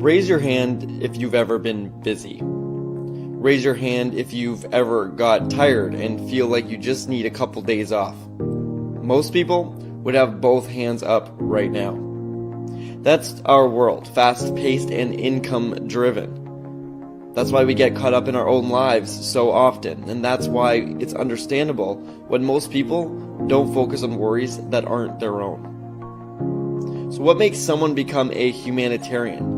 Raise your hand if you've ever been busy. Raise your hand if you've ever got tired and feel like you just need a couple days off. Most people would have both hands up right now. That's our world, fast-paced and income-driven. That's why we get caught up in our own lives so often, and that's why it's understandable when most people don't focus on worries that aren't their own. So what makes someone become a humanitarian?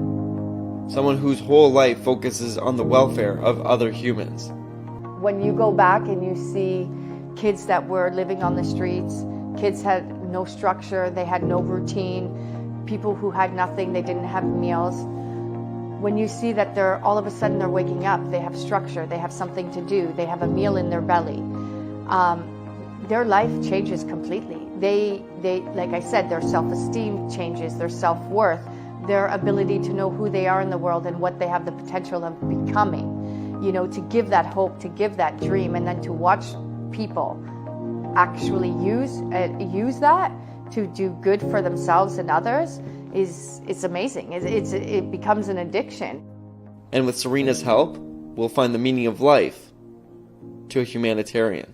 Someone whose whole life focuses on the welfare of other humans. When you go back and you see kids that were living on the streets, kids had no structure, they had no routine, people who had nothing, they didn't have meals. When you see that all of a sudden they're waking up, they have structure, they have something to do, they have a meal in their belly, their life changes completely. They, like I said, their self-esteem changes, their self-worth, their ability to know who they are in the world and what they have the potential of becoming, to give that hope, to give that dream, and then to watch people actually use that to do good for themselves and others it's amazing. It becomes an addiction. And with Serena's help, we'll find the meaning of life to a humanitarian.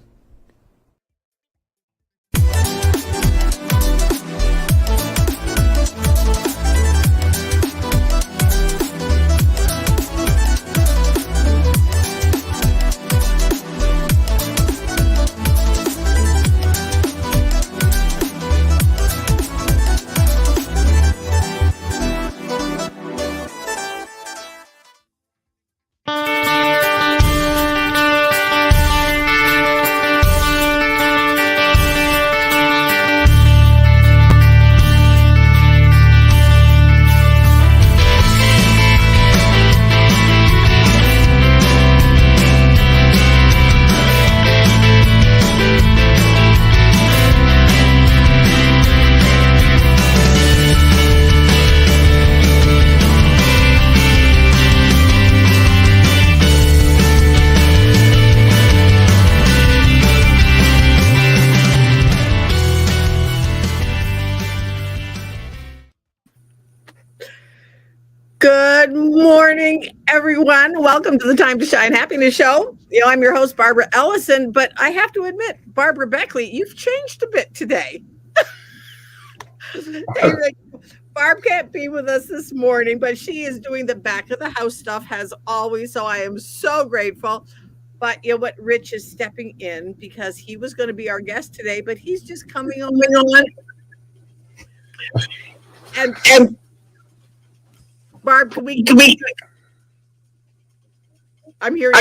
Good morning, everyone. Welcome to the Time to Shine Happiness Show. I'm your host, Barbara Ellison, but I have to admit, Barbara Beckley, you've changed a bit today. Barb can't be with us this morning, but she is doing the back of the house stuff as always, so I am so grateful. But you know what? Rich is stepping in because he was going to be our guest today, but he's just coming on. And Barb, can we I'm hearing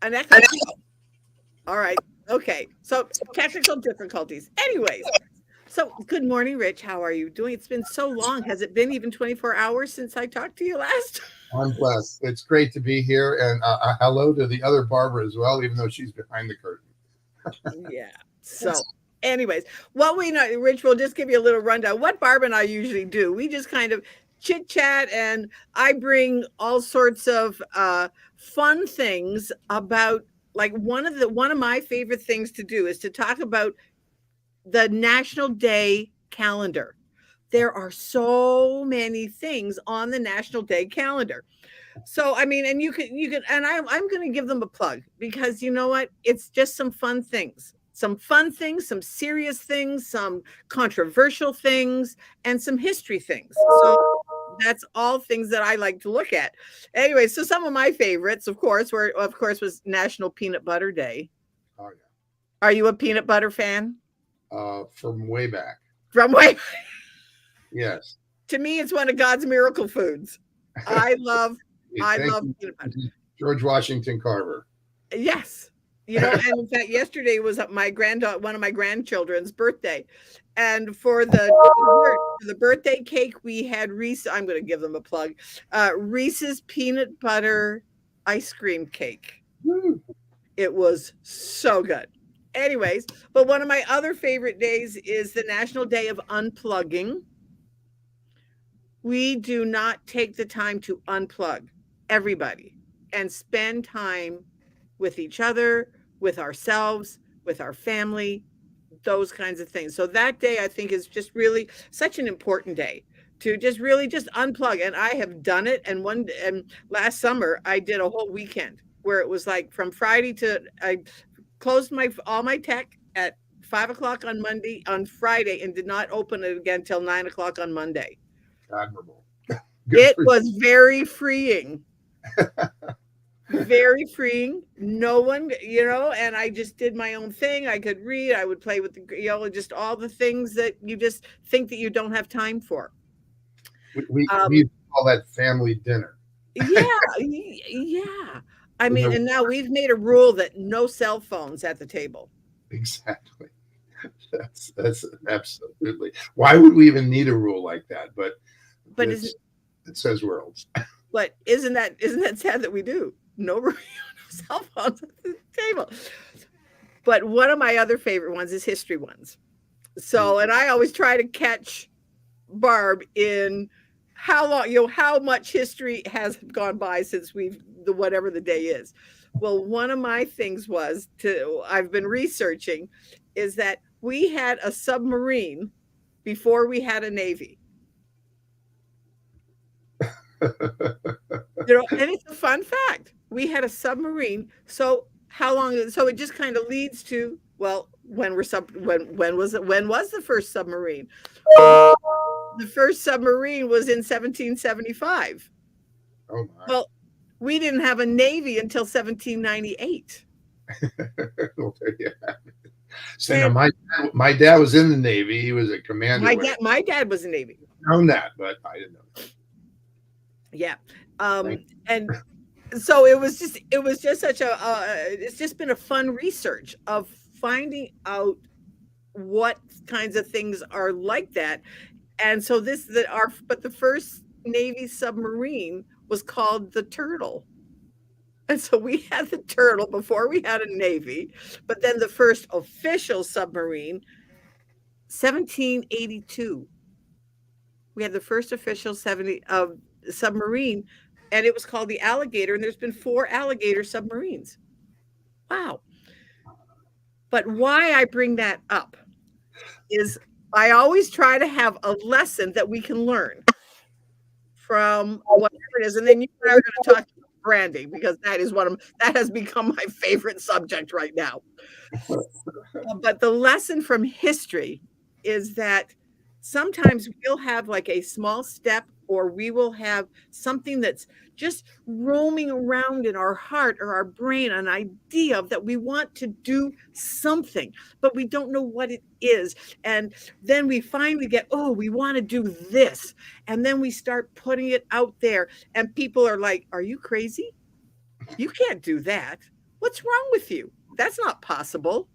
an echo. All right. Okay. So technical difficulties. Anyways, so good morning, Rich. How are you doing? It's been so long. Has it been even 24 hours since I talked to you last? I'm blessed. It's great to be here, and hello to the other Barbara as well, even though she's behind the curtain. Yeah. So, anyways, what we know, Rich, we'll just give you a little rundown. What Barb and I usually do, we just kind of chit chat, and I bring all sorts of fun things about. Like one of my favorite things to do is to talk about the National Day calendar. There are so many things on the National Day calendar. So I mean, and you can, and I'm going to give them a plug because you know what? It's just some fun things, some serious things, some controversial things, and some history things. So that's all things that I like to look at. Anyway, so some of my favorites, of course, was National Peanut Butter Day. Oh yeah. Are you a peanut butter fan? From way back. From way. Yes. To me, it's one of God's miracle foods. I love peanut butter. George Washington Carver. Yes. You know, and in fact, yesterday was one of my grandchildren's birthday. And for the birthday cake, we had Reese. I'm going to give them a plug. Reese's peanut butter ice cream cake. Woo. It was so good. Anyways, but one of my other favorite days is the National Day of Unplugging. We do not take the time to unplug everybody and spend time with each other, with ourselves, with our family, those kinds of things. So that day I think is just really such an important day to just really just unplug. And I have done it. And last summer I did a whole weekend where it was like from Friday to I closed all my tech at 5:00 on Friday and did not open it again till 9:00 on Monday. Admirable. It was very freeing. Very freeing. No one, and I just did my own thing. I could read, I would play with just all the things that you just think that you don't have time for. We call that family dinner. Yeah. I mean, and now we've made a rule that no cell phones at the table. Exactly. That's absolutely. Why would we even need a rule like that? But it says worlds. But isn't that sad that we do? No cell phones at the table. But one of my other favorite ones is history ones. So, and I always try to catch Barb in how much history has gone by since whatever the day is. Well, one of my things I've been researching is that we had a submarine before we had a Navy. And it's a fun fact. We had a submarine. So how long? So it just kind of leads to, well, when was the first submarine? The first submarine was in 1775. Oh my. Well, we didn't have a Navy until 1798. Well, yeah. So my dad was in the Navy. He was a commander. My dad was in the Navy. I've known that, but I didn't know. Yeah. And so it was just such it's just been a fun research of finding out what kinds of things are like that. And so but the first Navy submarine was called the Turtle. And so we had the Turtle before we had a Navy, but then the first official submarine, 1782. We had the first official submarine, and it was called the Alligator, and there's been 4 Alligator submarines. Wow. But why I bring that up is I always try to have a lesson that we can learn from whatever it is. And then you and I are going to talk about branding, because that has become my favorite subject right now. But the lesson from history is that sometimes we'll have like a small step or we will have something that's just roaming around in our heart or our brain, an idea of that we want to do something, but we don't know what it is. And then we finally get, oh, we want to do this. And then we start putting it out there, and people are like, are you crazy? You can't do that. What's wrong with you? That's not possible.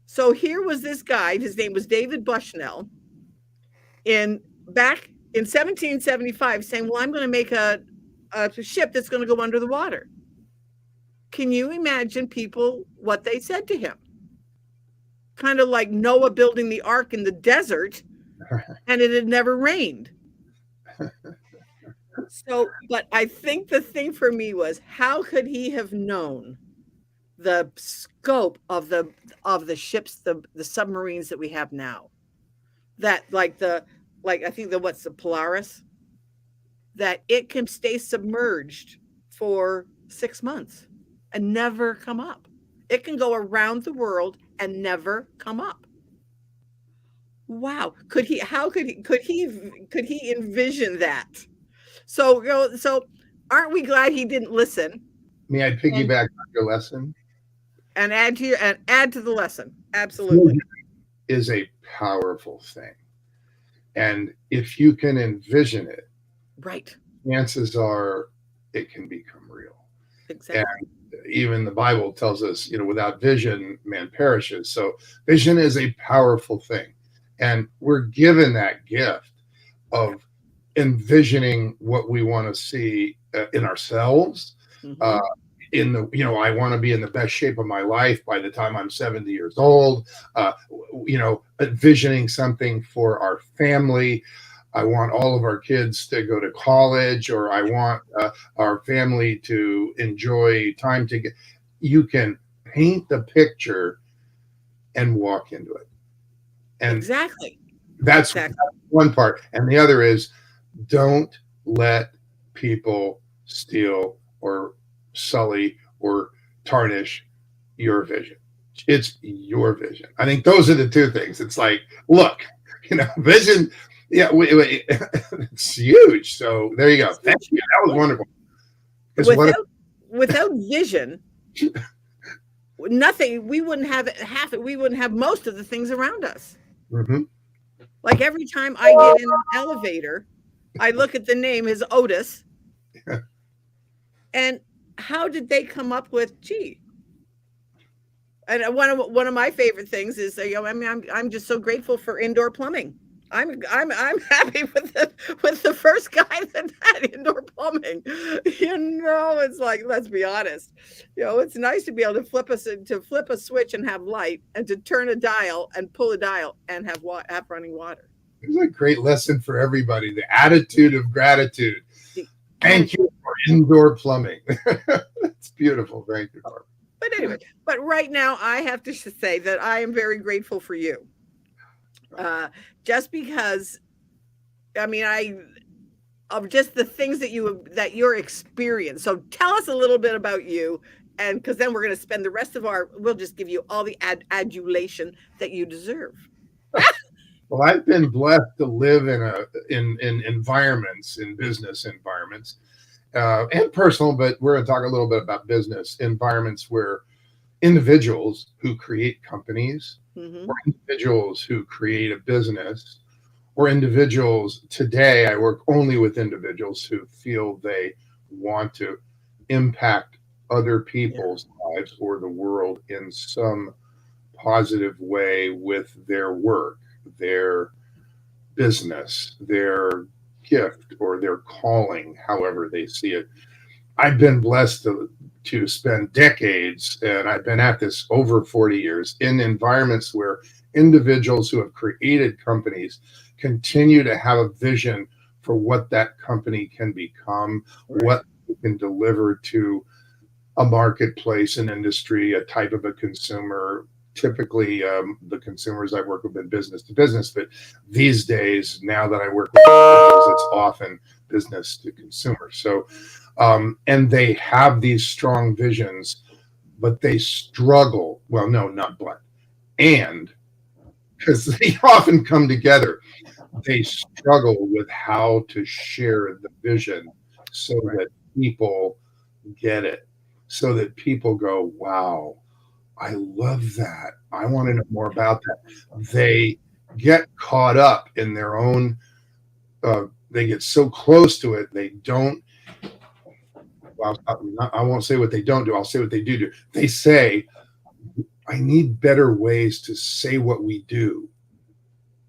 So here was this guy, his name was David Bushnell, back in 1775, saying, well, I'm going to make a ship that's going to go under the water. Can you imagine people, what they said to him? Kind of like Noah building the ark in the desert, and it had never rained. So, but I think the thing for me was, how could he have known the scope of the ships, the submarines that we have now? That I think what's the Polaris? That it can stay submerged for 6 months and never come up. It can go around the world and never come up. Wow. Could he envision that? So aren't we glad he didn't listen? May I piggyback on your lesson? And add to the lesson. Absolutely. Is a powerful thing. And if you can envision it, right, chances are it can become real. Exactly. And even the Bible tells us, without vision, man perishes. So vision is a powerful thing. And we're given that gift of envisioning what we want to see in ourselves. Mm-hmm. I want to be in the best shape of my life by the time I'm 70 years old, envisioning something for our family. I want all of our kids to go to college, or I want our family to enjoy time together. You can paint the picture and walk into it. And exactly. That's one part. And the other is, don't let people steal or sully or tarnish your vision. It's your vision. I think those are the two things. It's like, look, vision, it's huge. So there you go. Thank you. That was wonderful. Without vision, nothing, we wouldn't have half it. We wouldn't have most of the things around us. Mm-hmm. Like every time I get in an elevator, I look at the name, is Otis. And how did they come up with G? And one of my favorite things is, I'm just so grateful for indoor plumbing. I'm happy with the first guy that had indoor plumbing. It's like, let's be honest. It's nice to be able to flip a switch and have light, and to turn a dial and pull a dial and have running water. It's a great lesson for everybody. The attitude of gratitude. Thank you for indoor plumbing. It's beautiful. Thank you, Barbara. But anyway, right now I have to say that I am very grateful for you. Just because, of just the things that your experience. So tell us a little bit about you, and because then we're going to spend the rest of we'll just give you all the adulation that you deserve. Well, I've been blessed to live in environments, in business environments, and personal, but we're going to talk a little bit about business environments where individuals who create companies, mm-hmm. or individuals who create a business, or individuals, today I work only with individuals who feel they want to impact other people's lives or the world in some positive way with their work, their business, their gift, or their calling, however they see it. I've been blessed to spend decades, and I've been at this over 40 years, in environments where individuals who have created companies continue to have a vision for what that company can become, right. What it can deliver to a marketplace, an industry, a type of a consumer. Typically, the consumers I work with in business to business, but these days, now that I work with individuals, it's often business to consumer. So, and they have these strong visions, but they struggle. Well, no, not but, and because they often come together. they struggle with how to share the vision so that people get it, so that people go, wow, I love that. I want to know more about that. They get caught up in their own, they get so close to it, they don't, well, I won't say what they don't do. I'll say what they do. They say, I need better ways to say what we do.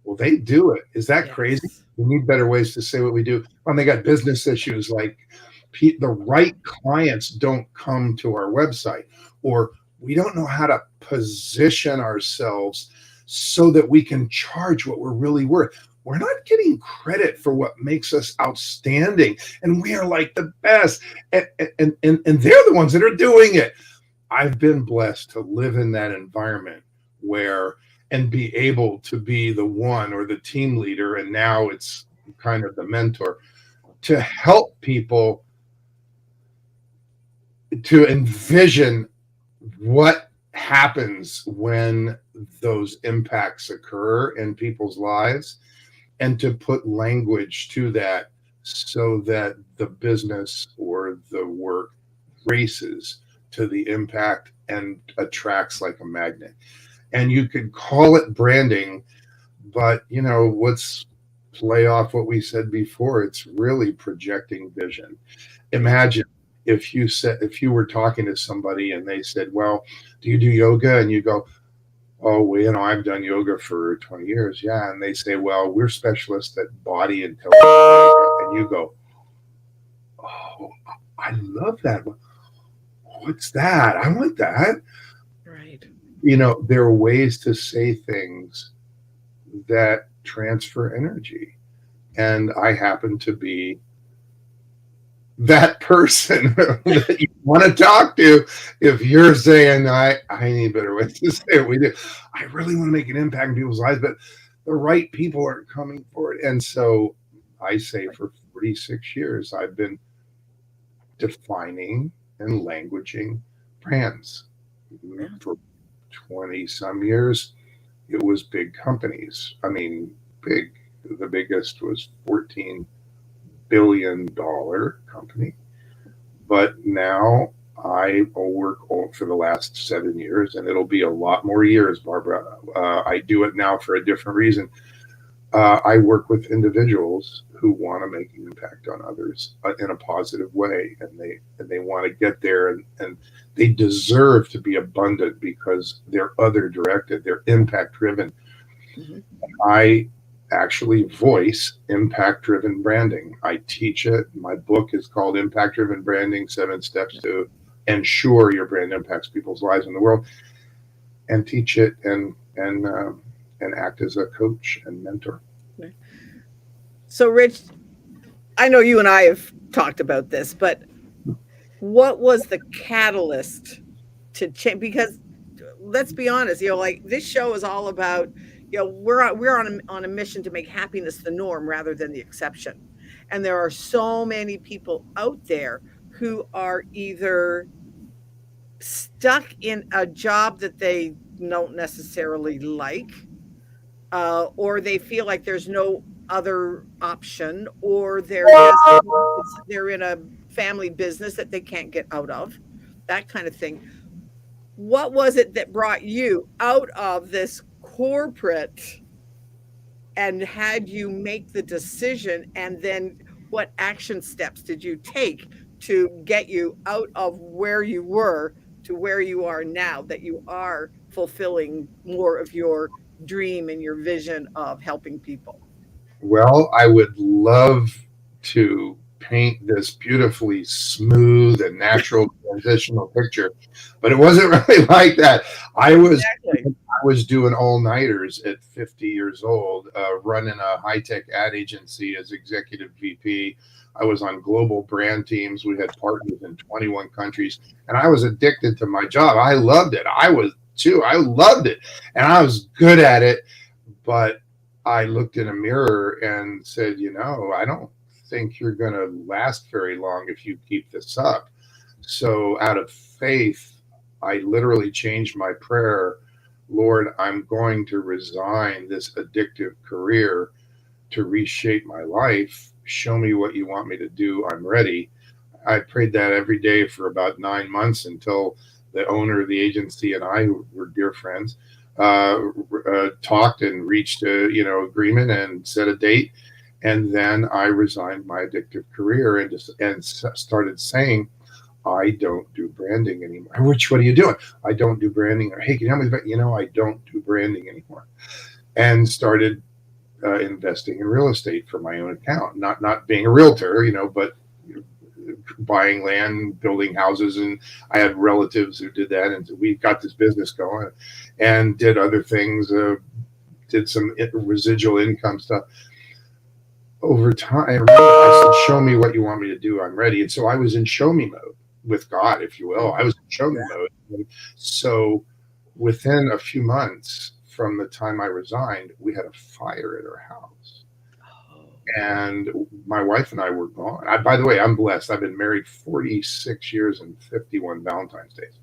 Well, they do it. Is that crazy? We need better ways to say what we do. And they got business issues like the right clients don't come to our website, or we don't know how to position ourselves so that we can charge what we're really worth. We're not getting credit for what makes us outstanding, and we are like the best. And they're the ones that are doing it. I've been blessed to live in that environment where and be able to be the one or the team leader, and now it's kind of the mentor, to help people to envision what happens when those impacts occur in people's lives, and to put language to that so that the business or the work races to the impact and attracts like a magnet. And you could call it branding, but let's play off what we said before. It's really projecting vision. Imagine if you were talking to somebody and they said, well, do you do yoga? And you go, oh, well, I've done yoga for 20 years. Yeah. And they say, well, we're specialists at body and yoga. And you go, oh, I love that. What's that? I want that. Right. There are ways to say things that transfer energy. And I happen to be that person that you want to talk to. If you're saying, I need better ways to say what we do. I really want to make an impact in people's lives, but the right people aren't coming for it. And so I say for 46 years, I've been defining and languaging brands. For 20 some years, it was big companies. I mean, big. The biggest was $14 billion company. But now I work for the last 7 years, and it'll be a lot more years, Barbara. I do it now for a different reason. I work with individuals who want to make an impact on others in a positive way, and they want to get there, and they deserve to be abundant because they're other directed, they're impact driven. Mm-hmm. I actually voice impact driven branding. I teach it. My book is called Impact Driven Branding: 7 Steps to Ensure Your Brand Impacts People's Lives in the World, and teach it and act as a coach and mentor. So, Rich, I know you and I have talked about this, but what was the catalyst to change? Because let's be honest, like this show is all about, we're on a mission to make happiness the norm rather than the exception. And there are so many people out there who are either stuck in a job that they don't necessarily like, or they feel like there's no other option, or they're in a family business that they can't get out of, that kind of thing. What was it that brought you out of this corporate and had you make the decision? And then what action steps did you take to get you out of where you were to where you are now, that you are fulfilling more of your dream and your vision of helping people? Well, I would love to paint this beautifully smooth and natural transitional picture, but it wasn't really like that. I was doing all-nighters at 50 years old, running a high-tech ad agency as executive VP. I was on global brand teams. We had partners in 21 countries, and I was addicted to my job. I loved it. I was too. I loved it, and I was good at it, but I looked in a mirror and said, I don't think you're going to last very long if you keep this up. So out of faith, I literally changed my prayer. Lord, I'm going to resign this addictive career to reshape my life. Show me what you want me to do. I'm ready. I prayed that every day for about 9 months until the owner of the agency and I, who were dear friends, talked and reached a agreement and set a date. And then I resigned my addictive career and started saying, I don't do branding anymore. What are you doing? I don't do branding. Or, hey, can you help me? But I don't do branding anymore. And started investing in real estate for my own account. Not being a realtor, but buying land, building houses, and I had relatives who did that, and we got this business going, and did other things. Did some residual income stuff. Over time, I said, show me what you want me to do. I'm ready. And so I was in show me mode with God, if you will. I was in show me mode. And so within a few months from the time I resigned, we had a fire at our house. And my wife and I were gone. By the way, I'm blessed. I've been married 46 years and 51 Valentine's days.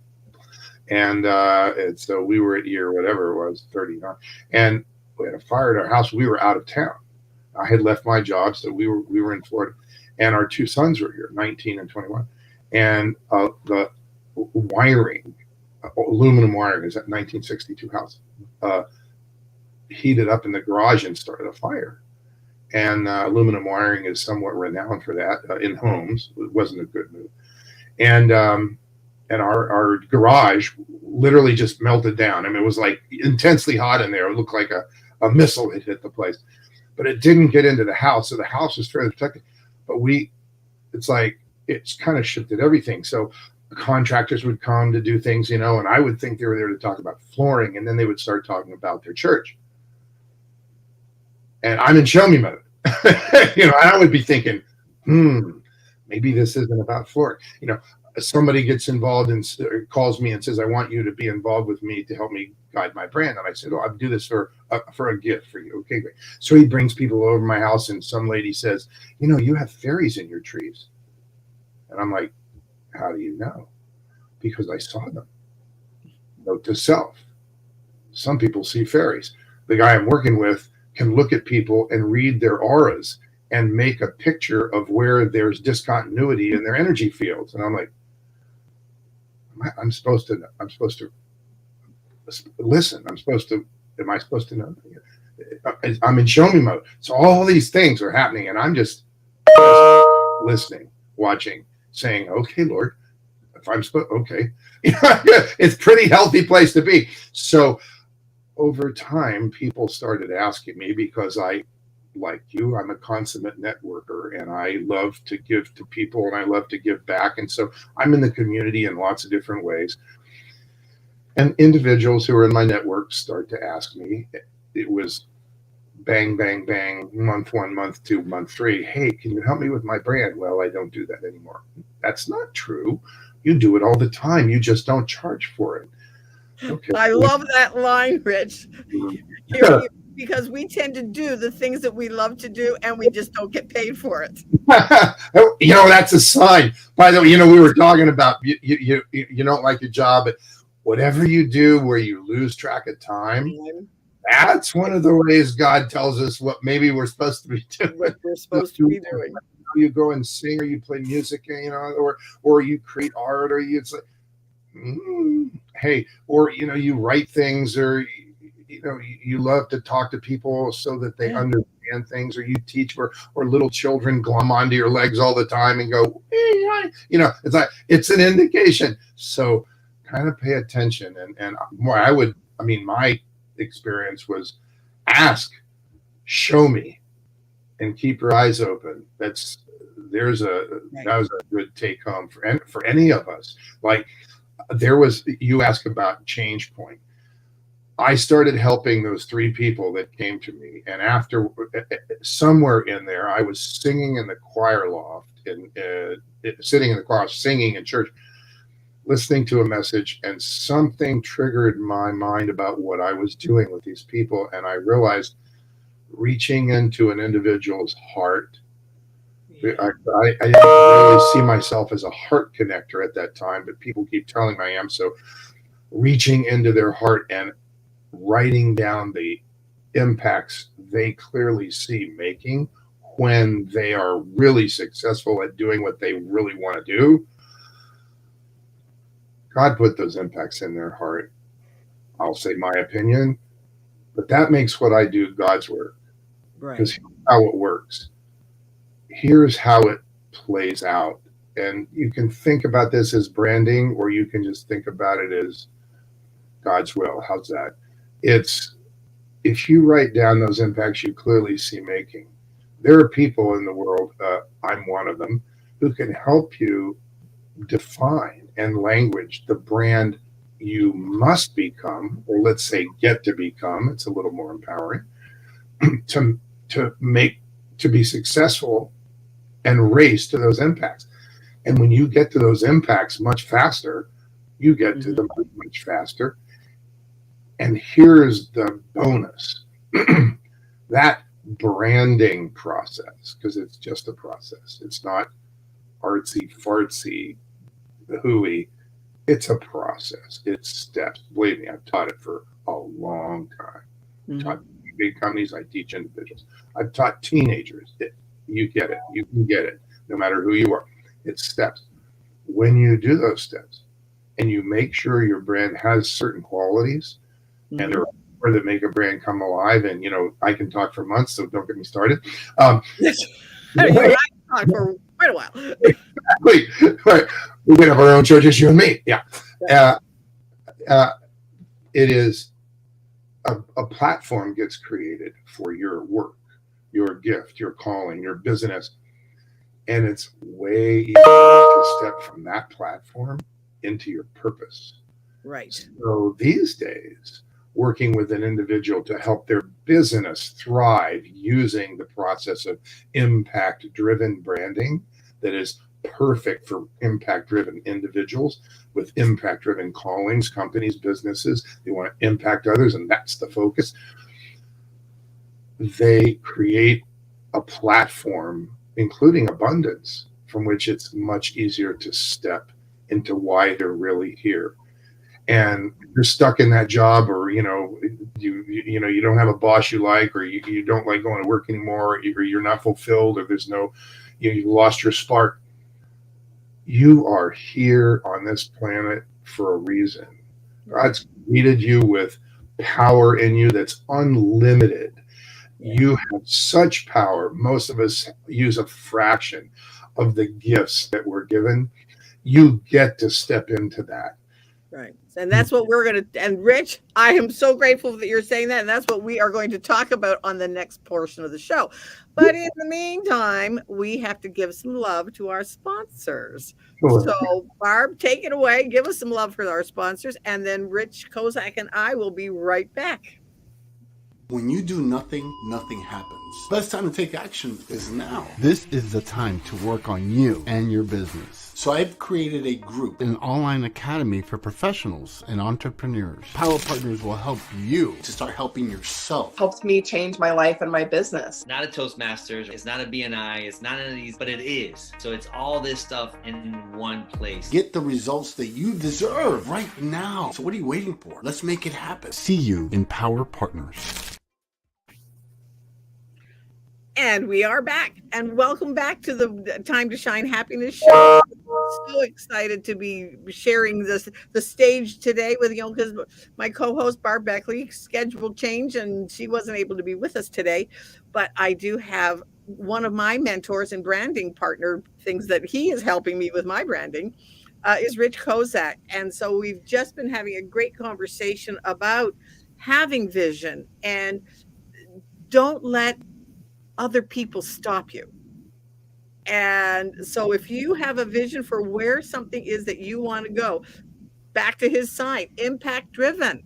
And so we were at year, whatever it was, 39. And we had a fire at our house. We were out of town. I had left my job, so we were in Florida, and our two sons were here, 19 and 21. And the wiring, aluminum wiring, is that 1962 house, heated up in the garage and started a fire. And aluminum wiring is somewhat renowned for that in homes. It wasn't a good move. And our garage literally just melted down. I mean, it was like intensely hot in there. It looked like a missile had hit the place. But it didn't get into the house, so the house was fairly protected. But it's kind of shifted everything. So contractors would come to do things, and I would think they were there to talk about flooring, and then they would start talking about their church. And I'm in show me mode, and I would be thinking, maybe this isn't about flooring. Somebody gets involved and calls me and says, I want you to be involved with me to help me guide my brand. And I said, I'll do this for a gift for you. Okay, great. So he brings people over my house, and some lady says, you have fairies in your trees. And I'm like, how do you know? Because I saw them. Note to self. Some people see fairies. The guy I'm working with can look at people and read their auras and make a picture of where there's discontinuity in their energy fields. And I'm like, I'm supposed to listen. Am I supposed to know? I'm in show me mode. So all these things are happening, and I'm just listening, watching, saying, okay, Lord, if I'm supposed, okay. It's a pretty healthy place to be. So over time, people started asking me, because I, like you, I'm a consummate networker, and I love to give to people, and I love to give back. And so I'm in the community in lots of different ways. And individuals who are in my network start to ask me. It was bang, bang, bang, month 1, month 2, month 3. Hey, can you help me with my brand? Well, I don't do that anymore. That's not true. You do it all the time. You just don't charge for it. Okay. I love that line, Rich. Because we tend to do the things that we love to do, and we just don't get paid for it. That's a sign. By the way, we were talking about you don't like your job, but whatever you do where you lose track of time, that's one of the ways God tells us what maybe we're supposed to be doing. What we're supposed to be doing. You go and sing, or you play music, or you create art, or it's like, hey, or you write things, or you love to talk to people so that they understand things, or you teach, or little children glom onto your legs all the time and go, it's like, it's an indication. So kind of pay attention. And more, my experience was ask, show me, and keep your eyes open. That was a good take home for any of us. Like, you ask about change point. I started helping those 3 people that came to me, and after somewhere in there, I was singing in the choir loft, and sitting in the choir, singing in church, listening to a message, and something triggered my mind about what I was doing with these people, and I realized reaching into an individual's heart. I didn't really see myself as a heart connector at that time, but people keep telling me I am. So reaching into their heart and writing down the impacts they clearly see making when they are really successful at doing what they really want to do. God put those impacts in their heart. I'll say my opinion, but that makes what I do God's work. Because here's how it works. Here's how it plays out. And you can think about this as branding, or you can just think about it as God's will. How's that? It's if you write down those impacts you clearly see making, there are people in the world, I'm one of them, who can help you define and language the brand you must become, or let's say get to become. It's a little more empowering to be successful and race to those impacts. And when you get to those impacts much faster, you get to them much faster. And here's the bonus. That branding process, because it's just a process. It's not artsy fartsy, hooey. It's a process. It's steps. Believe me, I've taught it for a long time. I've taught big companies. I teach individuals. I've taught teenagers. You get it. You can get it, no matter who you are. It's steps. When you do those steps, and you make sure your brand has certain qualities, and there are that make a brand come alive. And I can talk for months, so don't get me started. You and I can talk for quite a while. Right. We can have our own churches, you and me. Yeah. It is a platform gets created for your work, your gift, your calling, your business. And it's way easier to step from that platform into your purpose. Right. So these days, working with an individual to help their business thrive using the process of impact-driven branding that is perfect for impact-driven individuals with impact-driven callings, companies, businesses. They want to impact others, and that's the focus. They create a platform, including abundance, from which it's much easier to step into why they're really here. And you're stuck in that job, or you don't have a boss you like, or you don't like going to work anymore, or you're not fulfilled, or there's no, you lost your spark. You are here on this planet for a reason. God's created you with power in you that's unlimited. You have such power. Most of us use a fraction of the gifts that we're given. You get to step into that. Right. And that's what we're going to, and Rich, I am so grateful that you're saying that. And that's what we are going to talk about on the next portion of the show. But in the meantime, we have to give some love to our sponsors. Sure. So Barb, take it away. Give us some love for our sponsors. And then Rich, Kozak, and I will be right back. When you do nothing, nothing happens. Best time to take action is now. This is the time to work on you and your business. So I've created a group, An online academy for professionals and entrepreneurs. Power Partners will help you to start helping yourself. Helped me change my life and my business. Not a Toastmasters, it's not a BNI, it's not any of these, but it is. So it's all this stuff in one place. Get the results that you deserve right now. So what are you waiting for? Let's make it happen. see you in Power Partners. And we are back, and welcome back to the Time to Shine Happiness Show. So excited to be sharing the stage today with because my co-host Barb Beckley schedule changed and she wasn't able to be with us today. But I do have one of my mentors and branding partner things that he is helping me with my branding is Rich Kozak, and so we've just been having a great conversation about having vision and don't let other people stop you. And so if you have a vision for where something is that you want to go, back to his sign, impact driven.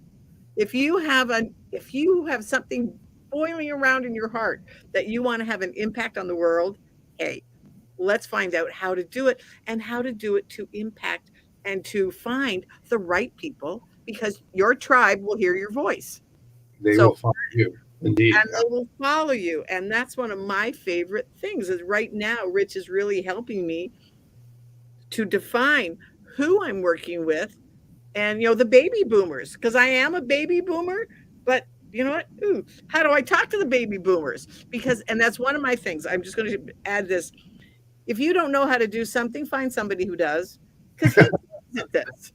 If you have something boiling around in your heart that you want to have an impact on the world, hey, let's find out how to do it and how to do it to impact and to find the right people, because your tribe will hear your voice. They will find you. Indeed. And they will follow you. And that's one of my favorite things is right now, Rich is really helping me to define who I'm working with and, the baby boomers, because I am a baby boomer, but you know what? Ooh, how do I talk to the baby boomers? Because, and that's one of my things. I'm just going to add this. If you don't know how to do something, find somebody who does, because he's at this.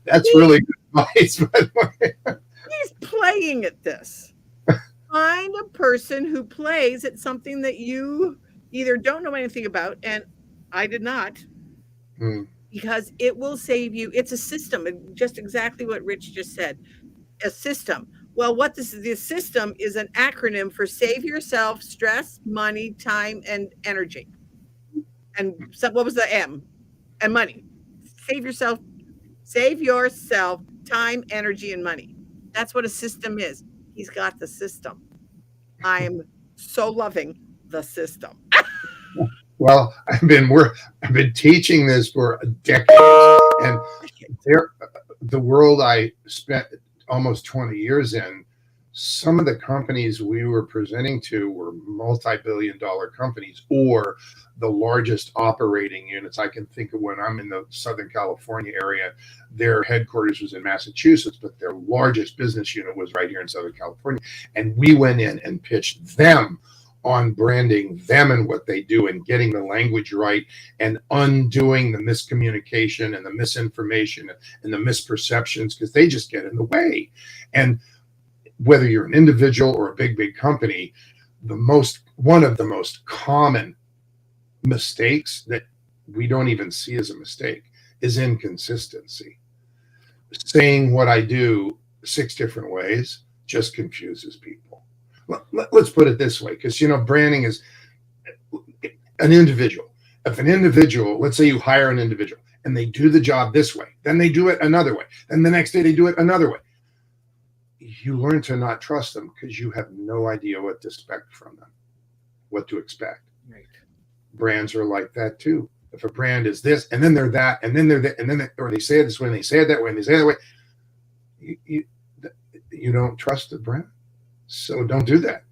That's really good advice, by the way. He's playing at this. Find a person who plays at something that you either don't know anything about, and I did not, because it will save you. It's a system, just exactly what Rich just said. A system. Well, what this system is an acronym for save yourself stress, money, time, and energy. And so what was the M? And money. Save yourself time, energy, and money. That's what a system is. He's got the system. I'm so loving the system. Well, I've been teaching this for decades, and the world I spent almost 20 years in, some of the companies we were presenting to were multi-billion-dollar companies, or the largest operating units. I can think of when I'm in the Southern California area, their headquarters was in Massachusetts, but their largest business unit was right here in Southern California. And we went in and pitched them on branding them and what they do, and getting the language right, and undoing the miscommunication and the misinformation and the misperceptions, because they just get in the way. And whether you're an individual or a big company, one of the most common mistakes that we don't even see as a mistake is inconsistency. Saying what I do 6 different ways just confuses people. Let's put it this way, because branding is an individual. If an individual, let's say you hire an individual and they do the job this way, then they do it another way, then the next day they do it another way, you learn to not trust them, because you have no idea what to expect from them, what to expect. Right. Brands are like that too. If a brand is this, and then they're that, and then they're that, and then or they say it this way, and they say it that way, and they say it that way, you don't trust the brand. So don't do that.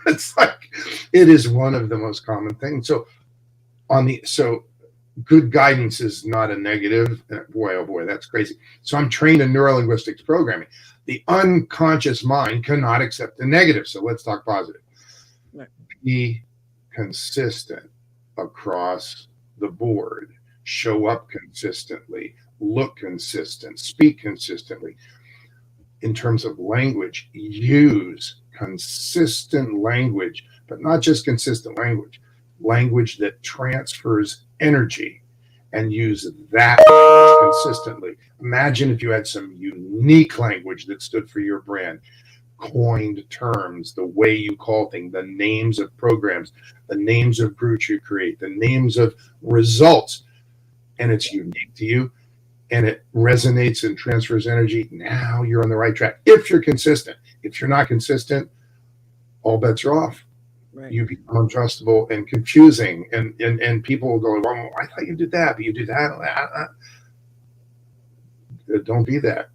It's like, it is one of the most common things. So good guidance is not a negative. Boy, oh boy, that's crazy. So I'm trained in neurolinguistics programming. The unconscious mind cannot accept the negative. So let's talk positive. Right. Be consistent across the board. Show up consistently. Look consistent. Speak consistently. In terms of language, use consistent language, but not just consistent language that transfers energy, and use that language consistently. Imagine if you had some unique language that stood for your brand, coined terms, the way you call things, the names of programs, the names of groups you create, the names of results, and it's unique to you, and it resonates and transfers energy. Now you're on the right track. If you're consistent. If you're not consistent, all bets are off. Right. You become untrustable and confusing, and people will go, well, I thought you did that, but you did that. Don't be that.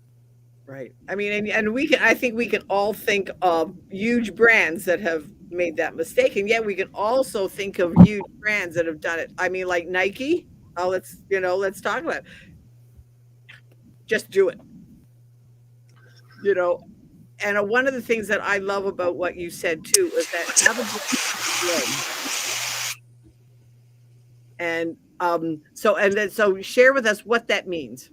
Right. I mean, and I think we can all think of huge brands that have made that mistake, and yet we can also think of huge brands that have done it. I mean, like Nike. Oh, let's talk about it. Just do it. And one of the things that I love about what you said too is that have a good so share with us what that means.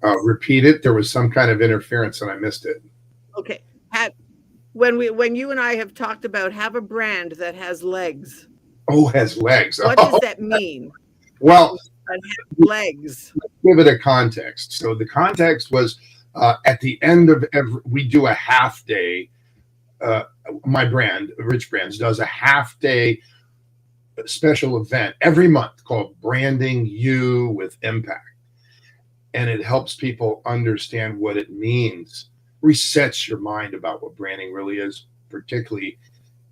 Repeat it. There was some kind of interference and I missed it. Okay. When you and I have talked about have a brand that has legs. Oh, has legs. What does that mean? Well, legs. Let's give it a context. So the context was at the end of we do a half day. My brand, Richbrands, does a half day special event every month called Branding You with Impact. And it helps people understand what it means, resets your mind about what branding really is, particularly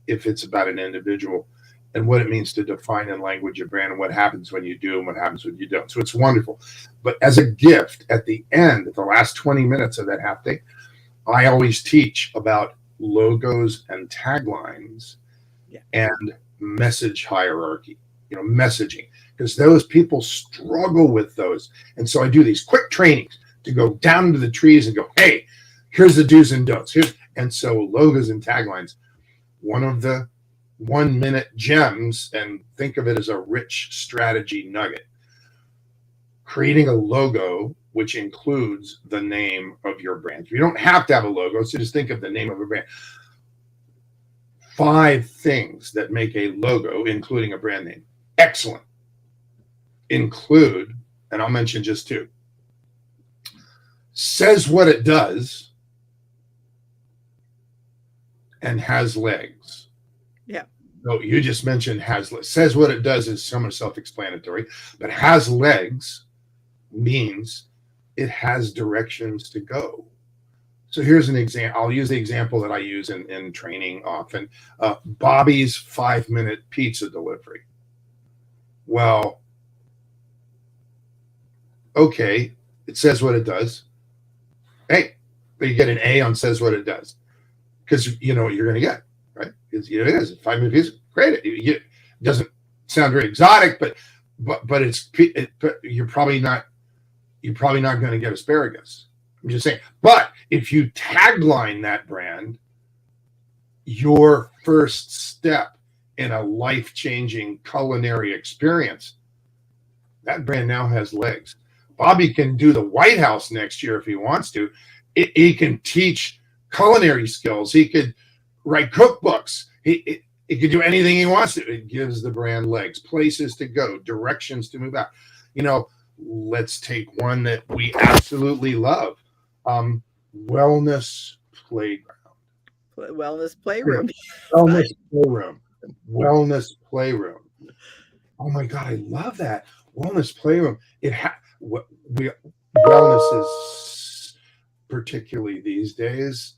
if it's about an individual, and what it means to define in language a brand, and what happens when you do and what happens when you don't. So it's wonderful. But as a gift, at the end, at the last 20 minutes of that half day, I always teach about logos and taglines and message hierarchy, messaging, because those people struggle with those. And so I do these quick trainings to go down into the trees and go, hey, here's the do's and don'ts. And so logos and taglines, one of the 1-minute gems, and think of it as a rich strategy nugget. Creating a logo which includes the name of your brand. You don't have to have a logo, so just think of the name of a brand. 5 things that make a logo, including a brand name, excellent. Include, and I'll mention just 2. Says what it does and has legs. Yeah. So you just mentioned says what it does is somewhat self-explanatory, but has legs means it has directions to go. So here's an example. I'll use the example that I use in training often. Bobby's 5-minute pizza delivery. Well, okay, it says what it does. Hey, but you get an A on says what it does because you know what you're going to get, right? It is 5-minute pizza. Great. It doesn't sound very exotic, but you're probably not going to get asparagus. I'm just saying. But if you tagline that brand, your first step in a life-changing culinary experience, that brand now has legs. Bobby can do the White House next year if he wants to. He can teach culinary skills. He could write cookbooks. He could do anything he wants to. It gives the brand legs, places to go, directions to move out. Let's take one that we absolutely love. Wellness playground. Wellness playroom. Wellness playroom. Wellness playroom. Oh my God, I love that. Wellness playroom. Wellness is, particularly these days,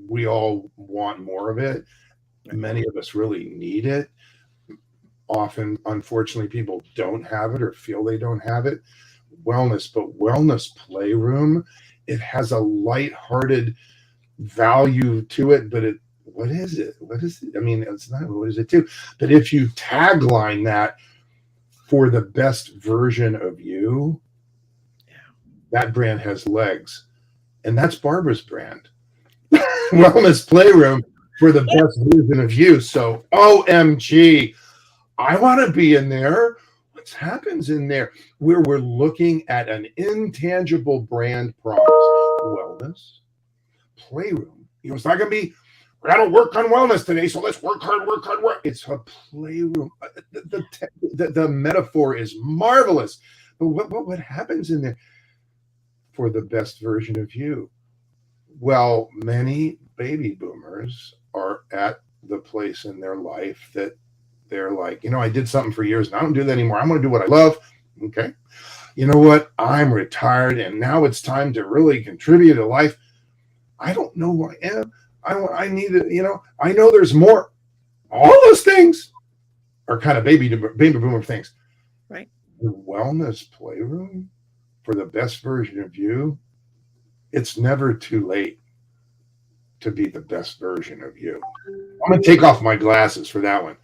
we all want more of it. Many of us really need it. Often, unfortunately, people don't have it or feel they don't have it. Wellness playroom, it has a lighthearted value to it, but what is it? I mean, it's not, what is it too? But if you tagline that for the best version of you, that brand has legs. And that's Barbara's brand. Wellness Playroom for the best version of you. So, OMG, I want to be in there. What happens in there? Where we're looking at an intangible brand promise. Wellness Playroom. It's not going to be, we got to work on wellness today, so let's work hard. It's a playroom. The metaphor is marvelous. But what happens in there for the best version of you? Well, many baby boomers are at the place in their life that they're like, I did something for years and I don't do that anymore. I'm going to do what I love. Okay. You know what? I'm retired and now it's time to really contribute to life. I don't know who I am. I need to, I know there's more. All those things are kind of baby boomer things. Right. The wellness playroom for the best version of you. It's never too late to be the best version of you. I'm going to take off my glasses for that one.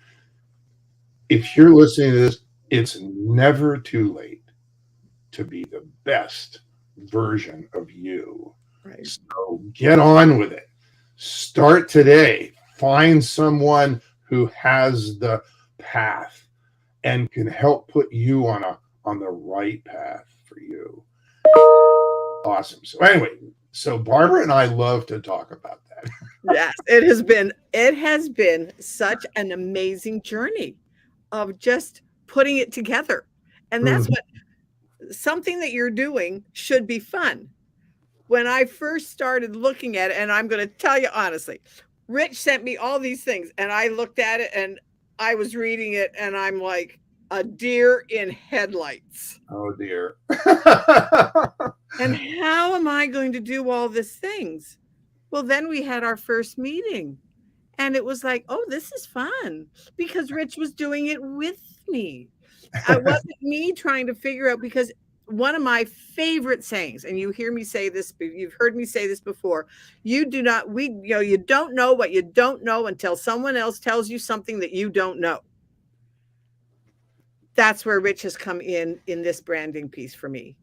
If you're listening to this, it's never too late to be the best version of you. Right. So get on with it. Start today. Find someone who has the path and can help put you on the right path for you. Awesome. So anyway, Barbara and I love to talk about that. Yes, it has been such an amazing journey of just putting it together. And that's what something that you're doing should be fun. When I first started looking at it, and I'm going to tell you honestly, Rich sent me all these things and I looked at it and I was reading it and I'm like a deer in headlights. Oh dear. And how am I going to do all these things? Well, then we had our first meeting and it was like, oh, this is fun because Rich was doing it with me. It wasn't me trying to figure out, because one of my favorite sayings, and you hear me say this, you've heard me say this before, you don't know what you don't know until someone else tells you something that you don't know. That's where Rich has come in this branding piece for me,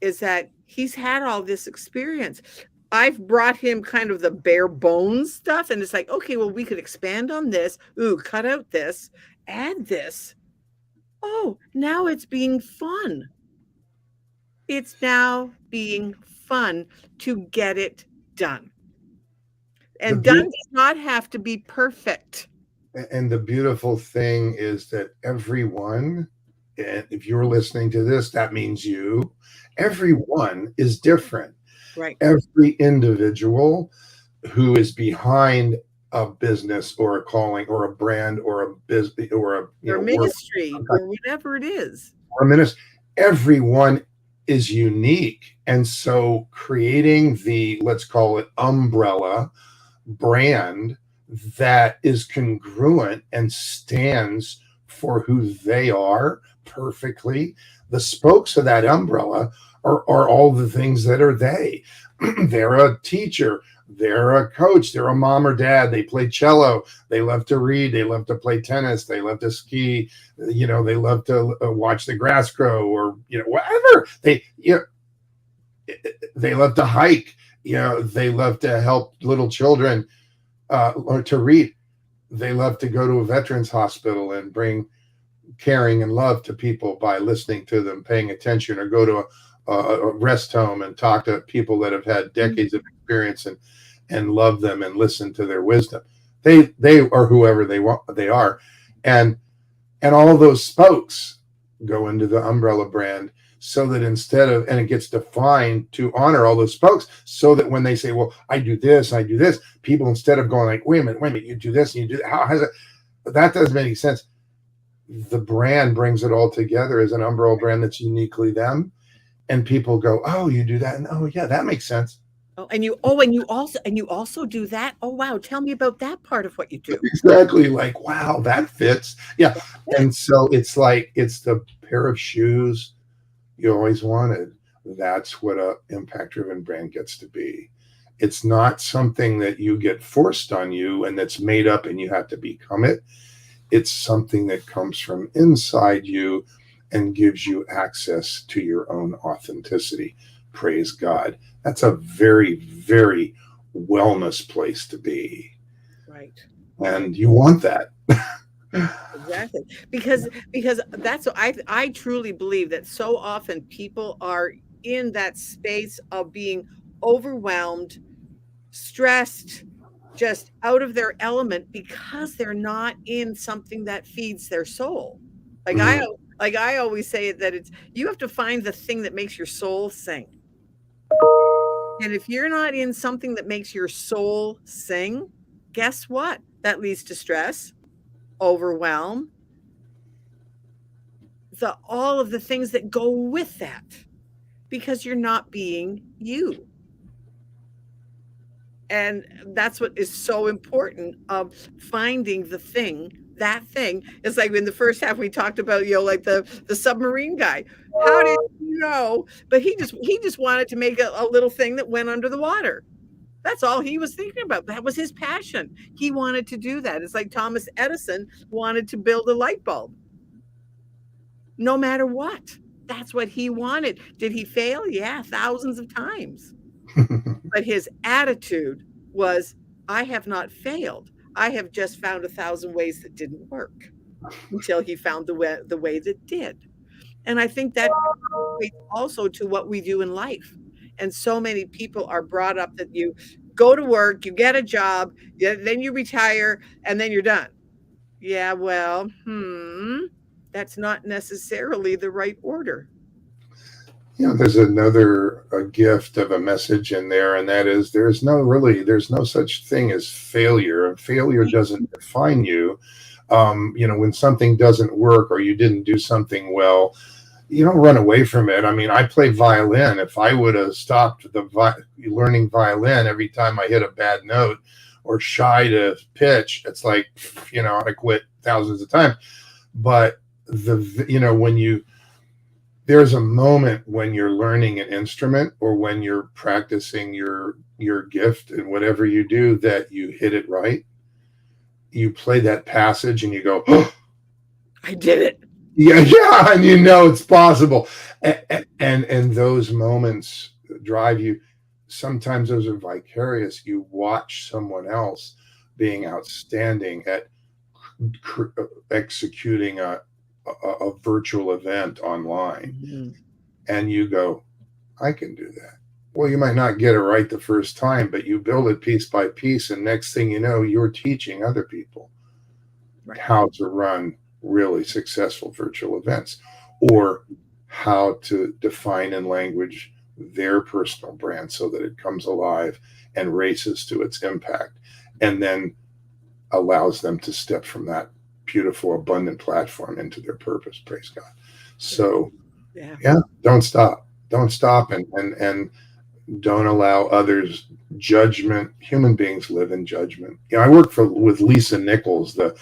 is that he's had all this experience. I've brought him kind of the bare bones stuff, and it's like, okay, well, we could expand on this. Ooh, cut out this, add this. Oh, now it's being fun. It's now being fun to get it done. And done does not have to be perfect. And the beautiful thing is that everyone, and if you're listening to this, that means you, everyone is different. Right. Every individual who is behind a business or a calling or a brand or a business or a ministry or whatever it is, or a ministry, everyone is unique. And so creating the, let's call it, umbrella brand that is congruent and stands for who they are perfectly. The spokes of that umbrella are all the things that are they. They're a teacher, they're a coach, they're a mom or dad, they play cello, they love to read, they love to play tennis, they love to ski, they love to watch the grass grow, or whatever. They love to hike, they love to help little children or to read. They love to go to a veterans hospital and bring caring and love to people by listening to them, paying attention, or go to a rest home and talk to people that have had decades of experience and love them and listen to their wisdom. They are whoever they are. And all those spokes go into the umbrella brand, so that and it gets defined to honor all those spokes, so that when they say, well, I do this, people, instead of going like, wait a minute, you do this and you do that. How has it? That doesn't make any sense. The brand brings it all together as an umbrella brand that's uniquely them. And people go, oh, you do that. And oh yeah, that makes sense. Oh, and you also do that. Oh, wow. Tell me about that part of what you do. Exactly. Like, wow, that fits. Yeah. And so it's like, it's the pair of shoes you always wanted. That's what a impact-driven brand gets to be. It's not something that you get forced on you and that's made up and you have to become it. It's something that comes from inside you and gives you access to your own authenticity. Praise God. That's a very, very wellness place to be. Right. And you want that. Exactly. Because that's what I truly believe, that so often people are in that space of being overwhelmed, stressed, just out of their element, because they're not in something that feeds their soul. Like I always say that you have to find the thing that makes your soul sing. And if you're not in something that makes your soul sing, guess what? That leads to stress, overwhelm, all of the things that go with that, because you're not being you. And that's what is so important, of finding the thing. That thing is like in the first half we talked about, like the submarine guy. How did you know? But he just wanted to make a little thing that went under the water. That's all he was thinking about. That was his passion. He wanted to do that. It's like Thomas Edison wanted to build a light bulb. No matter what, that's what he wanted. Did he fail? Yeah, thousands of times. But his attitude was, I have not failed. I have just found 1,000 ways that didn't work, until he found the way that did. And I think that relates also to what we do in life. And so many people are brought up that you go to work, you get a job, then you retire, and then you're done. Yeah, well, that's not necessarily the right order. There's another gift of a message in there, and that is there's no such thing as failure. Failure doesn't define you. When something doesn't work or you didn't do something well, you don't run away from it. I mean, I play violin. If I would have stopped learning violin every time I hit a bad note or shy to pitch, it's like, I quit thousands of times. But there's a moment when you're learning an instrument or when you're practicing your gift and whatever you do, that you hit it right. You play that passage and you go, oh, I did it. Yeah, and it's possible. And those moments drive you. sometimes those are vicarious. You watch someone else being outstanding at executing a virtual event online, and you go, I can do that. Well, you might not get it right the first time, but you build it piece by piece, and next thing you know, you're teaching other people how to run really successful virtual events, or how to define in language their personal brand so that it comes alive and races to its impact, and then allows them to step from that beautiful, abundant platform into their purpose. Praise God. So don't stop, and don't allow others' judgment. Human beings live in judgment. I work with Lisa Nichols, the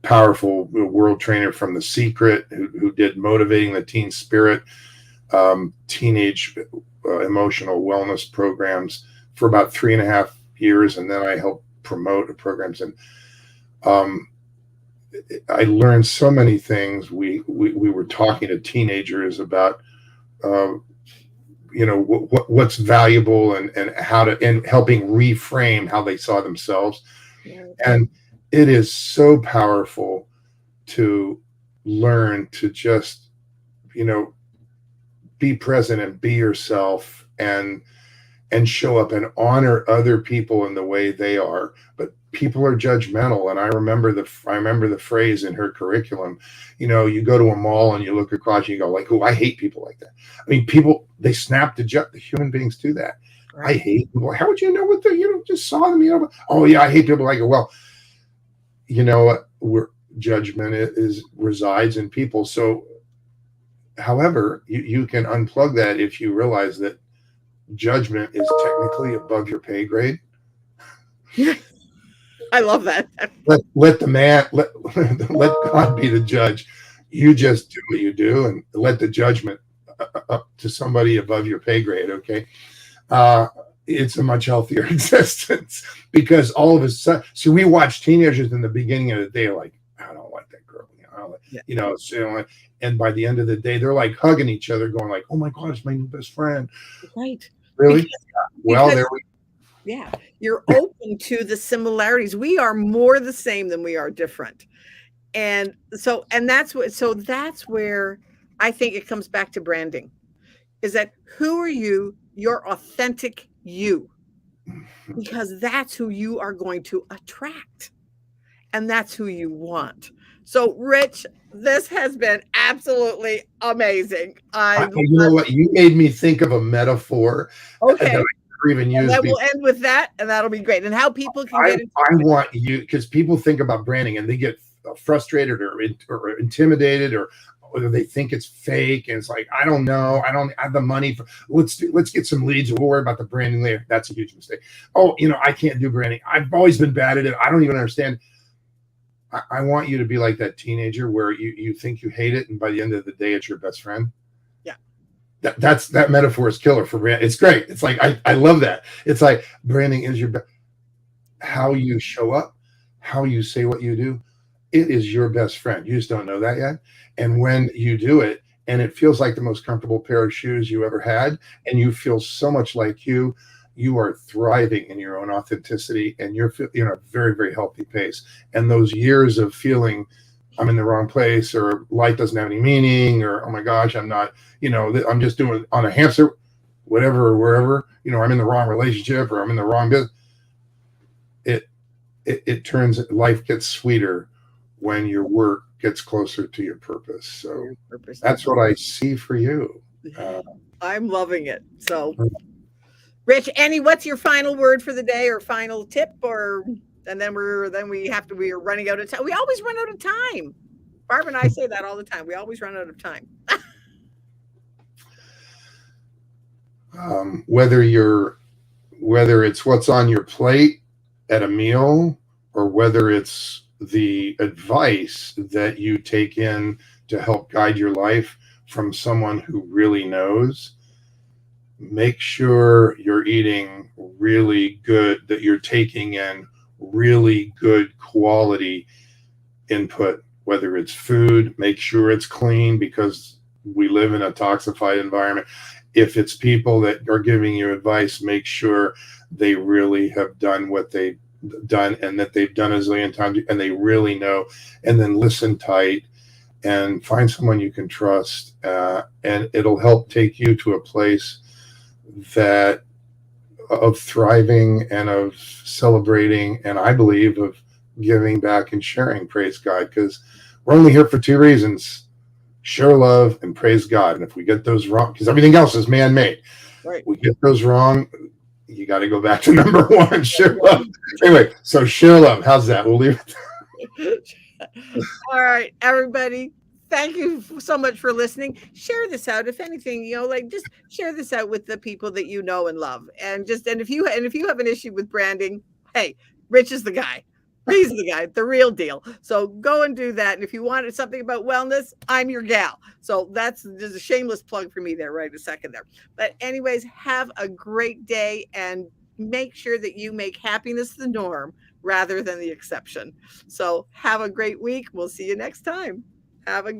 powerful world trainer from The Secret, who did Motivating the Teen Spirit, teenage emotional wellness programs for about 3.5 years, and then I helped promote programs. And I learned so many things. We were talking to teenagers about what's valuable, and how to, and helping reframe how they saw themselves. And it is so powerful to learn to just, be present and be yourself, and show up and honor other people in the way they are. But people are judgmental. And I remember the phrase in her curriculum, you go to a mall and you look across and you go like, oh, I hate people like that. I mean, people, they snap the human beings do that. Right. I hate people. How would you know what just saw them, oh yeah, I hate people like it. Well, where judgment resides in people. So, however, you can unplug that if you realize that judgment is technically above your pay grade. I love that. Let God be the judge. You just do what you do, and let the judgment up to somebody above your pay grade. Okay. It's a much healthier existence, because all of a sudden, so we watch teenagers in the beginning of the day, like, I don't like that girl, and by the end of the day, they're like hugging each other, going like, oh my God, it's my new best friend. Right. Really? There we. Yeah. You're open to the similarities. We are more the same than we are different. And that's where I think it comes back to branding, is that who are you? Your authentic you, because that's who you are going to attract, and that's who you want. So, Rich, this has been absolutely amazing. You know what? You made me think of a metaphor. Okay. That I never even used. We'll end with that, and that'll be great. And how people can get into I want you, because people think about branding and they get frustrated or intimidated, or they think it's fake, and it's like, I don't know, I don't have the money for. Let's get some leads. We'll worry about the branding later. That's a huge mistake. Oh, I can't do branding. I've always been bad at it. I don't even understand. I want you to be like that teenager where you think you hate it, and by the end of the day, it's your best friend. Yeah. That metaphor is killer for brand. It's great. It's like, I love that. It's like branding is how you show up, how you say what you do. It is your best friend. You just don't know that yet. And when you do it, and it feels like the most comfortable pair of shoes you ever had, and you feel so much like you are thriving in your own authenticity, and you're in a very, very healthy pace. And those years of feeling I'm in the wrong place, or life doesn't have any meaning, or, oh my gosh, I'm not, I'm just doing on a hamster, whatever, or wherever, I'm in the wrong relationship, or I'm in the wrong business. It turns, life gets sweeter when your work gets closer to your purpose. So that's what I see for you. I'm loving it. So, Rich, Annie, what's your final word for the day, or final tip, and then we are running out of time. We always run out of time. Barb and I say that all the time. We always run out of time. Whether it's what's on your plate at a meal, or whether it's the advice that you take in to help guide your life from someone who really knows, make sure you're eating really good, that you're taking in really good quality input, whether it's food, make sure it's clean, because we live in a toxified environment. If it's people that are giving you advice, make sure they really have done what they've done and that they've done a zillion times and they really know, and then listen tight and find someone you can trust, and it'll help take you to a place that of thriving and of celebrating, and I believe of giving back and sharing. Praise God, because we're only here for two reasons: share love and praise God. And if we get those wrong, because everything else is man-made, Right. we get those wrong, you got to go back to number one: share love. Anyway, so share love. How's that? We'll leave it. All right, everybody. Thank you so much for listening. Share this out. If anything, just share this out with the people that you know and love. And if you have an issue with branding, hey, Rich is the guy. He's the guy, the real deal. So go and do that. And if you wanted something about wellness, I'm your gal. So there's a shameless plug for me there, right a second there. But anyways, have a great day and make sure that you make happiness the norm rather than the exception. So have a great week. We'll see you next time. Have a